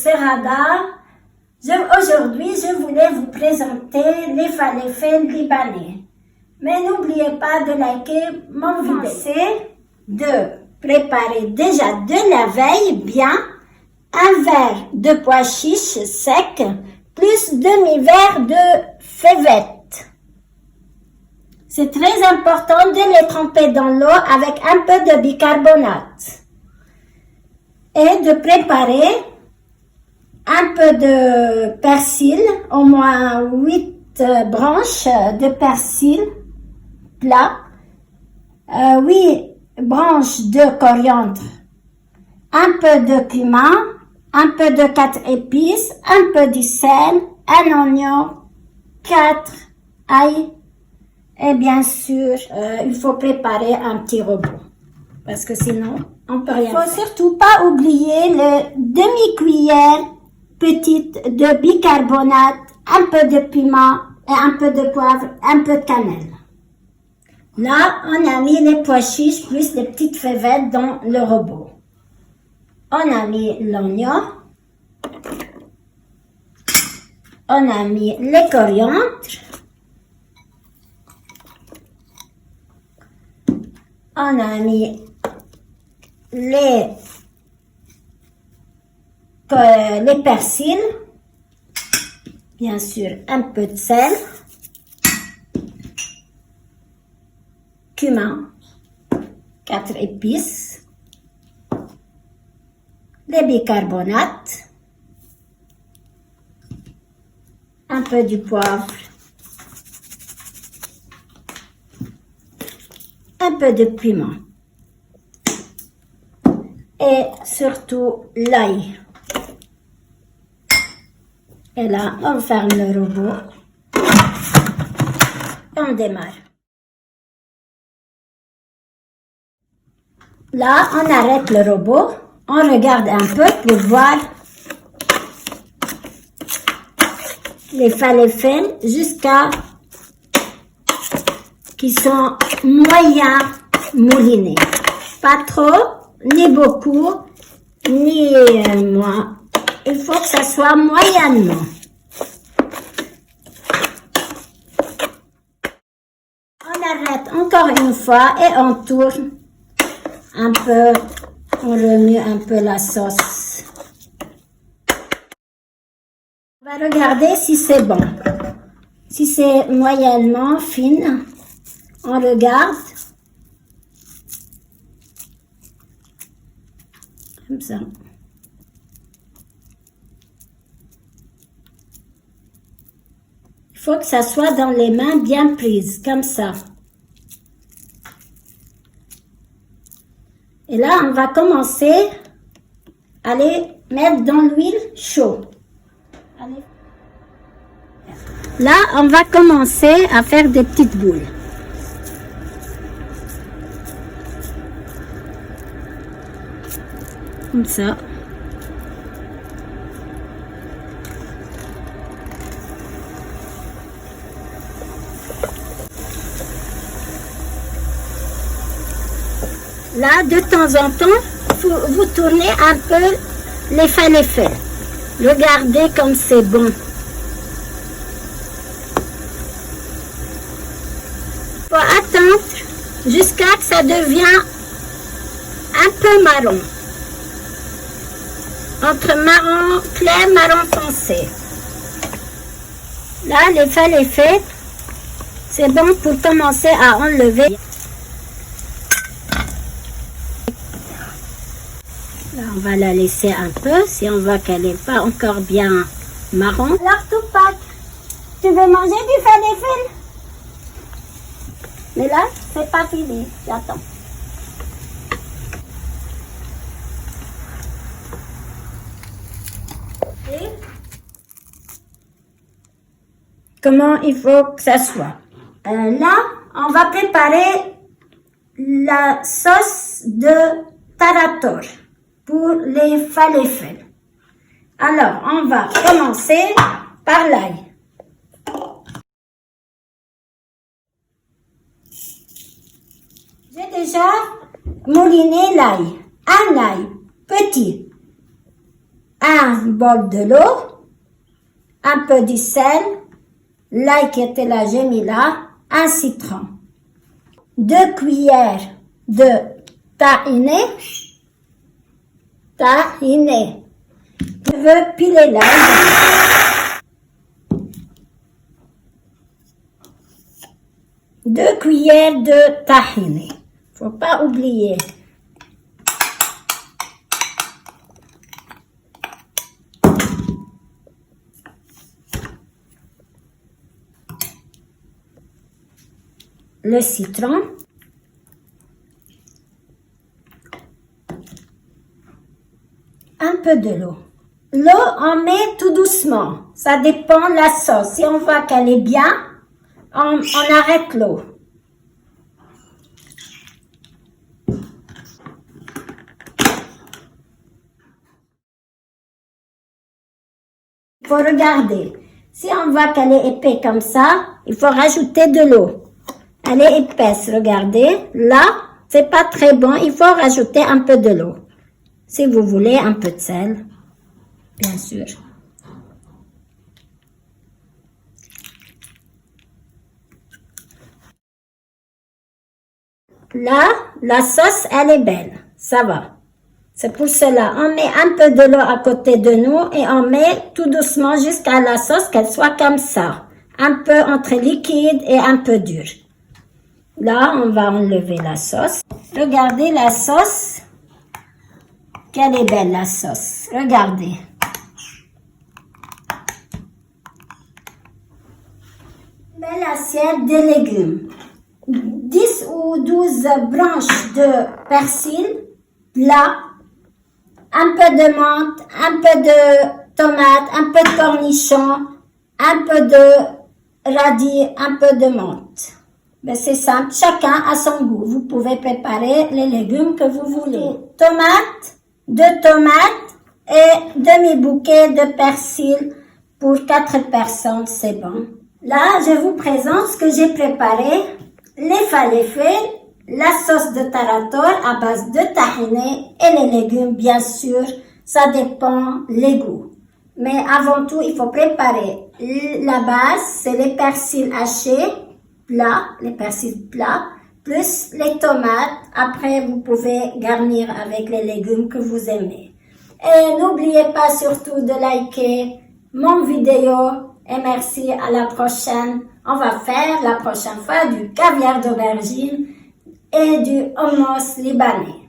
Serrada. Aujourd'hui, je voulais vous présenter les falafels libanais. Mais n'oubliez pas de liker mon vidéo. C'est de préparer déjà de la veille bien un verre de pois chiches secs plus demi-verre de fèvettes. C'est très important de les tremper dans l'eau avec un peu de bicarbonate et de préparer un peu de persil, au moins 8 branches de persil plat, 8 branches de coriandre, un peu de cumin, un peu de 4 épices, un peu de sel, un oignon, 4 ail et bien sûr, il faut préparer un petit robot parce que sinon, on peut rien faire. Il faut surtout pas oublier le demi-cuillère petite de bicarbonate, un peu de piment et un peu de poivre, un peu de cannelle. Là, on a mis les pois chiches plus les petites fèvettes dans le robot. On a mis l'oignon. On a mis les coriandres. On a mis les persils, bien sûr un peu de sel, cumin, 4 épices, les bicarbonates, un peu du poivre, un peu de piment et surtout l'ail. Et là, on ferme le robot. On démarre. Là, on arrête le robot. On regarde un peu pour voir les falafels jusqu'à qu'ils sont moyens moulinés. Pas trop, ni beaucoup, ni moins. Il faut que ça soit moyennement. On arrête encore une fois et on tourne un peu, on remue un peu la sauce. On va regarder si c'est bon. Si c'est moyennement fine, on regarde. Comme ça. Il faut que ça soit dans les mains bien prises, comme ça. Et là, on va commencer à les mettre dans l'huile chaude. Allez. Là, on va commencer à faire des petites boules. Comme ça. Là, de temps en temps, vous tournez un peu les falafels. Regardez comme c'est bon. Il faut attendre jusqu'à ce que ça devienne un peu marron. Entre marron clair, marron foncé. Là, les falafels, c'est bon pour commencer à enlever. Là, on va la laisser un peu, si on voit qu'elle n'est pas encore bien marron. Alors, Tupac, tu veux manger du falafel? Mais là, c'est pas fini, j'attends. Et comment il faut que ça soit? Là, on va préparer la sauce de tarator pour les falafels. Alors, on va commencer par l'ail. J'ai déjà mouliné l'ail. Un ail petit. un bol de l'eau, un peu du sel, l'ail qui était là, j'ai mis là, un citron, 2 cuillères de tahini. Je veux piler l'ail. 2 cuillères de tahini. Faut pas oublier. Le citron. Un peu de l'eau. L'eau, on met tout doucement. Ça dépend de la sauce. Si on voit qu'elle est bien, on arrête l'eau. Il faut regarder. Si on voit qu'elle est épaisse comme ça, il faut rajouter de l'eau. Elle est épaisse, regardez. Là, c'est pas très bon. Il faut rajouter un peu de l'eau. Si vous voulez, un peu de sel, bien sûr. Là, la sauce, elle est belle. Ça va. C'est pour cela, on met un peu de l'eau à côté de nous et on met tout doucement jusqu'à la sauce qu'elle soit comme ça. Un peu entre liquide et un peu dur. Là, on va enlever la sauce. Regardez la sauce. Quelle est belle la sauce. Regardez. Belle assiette de légumes. 10 ou 12 branches de persil plat. Un peu de menthe, un peu de tomate, un peu de cornichon, un peu de radis, un peu de menthe. Ben, c'est simple, chacun a son goût. Vous pouvez préparer les légumes que vous voulez. Tomates, 2 tomates et demi-bouquet de persil pour 4 personnes, c'est bon. Là, je vous présente ce que j'ai préparé. Les falafels, la sauce de tarator à base de tahini et les légumes, bien sûr, ça dépend les goûts. Mais avant tout, il faut préparer la base, c'est les persils hachés, plats, les persils plats, plus les tomates. Après, vous pouvez garnir avec les légumes que vous aimez. Et n'oubliez pas surtout de liker mon vidéo et merci, à la prochaine. On va faire la prochaine fois du caviar d'aubergine et du hummus libanais.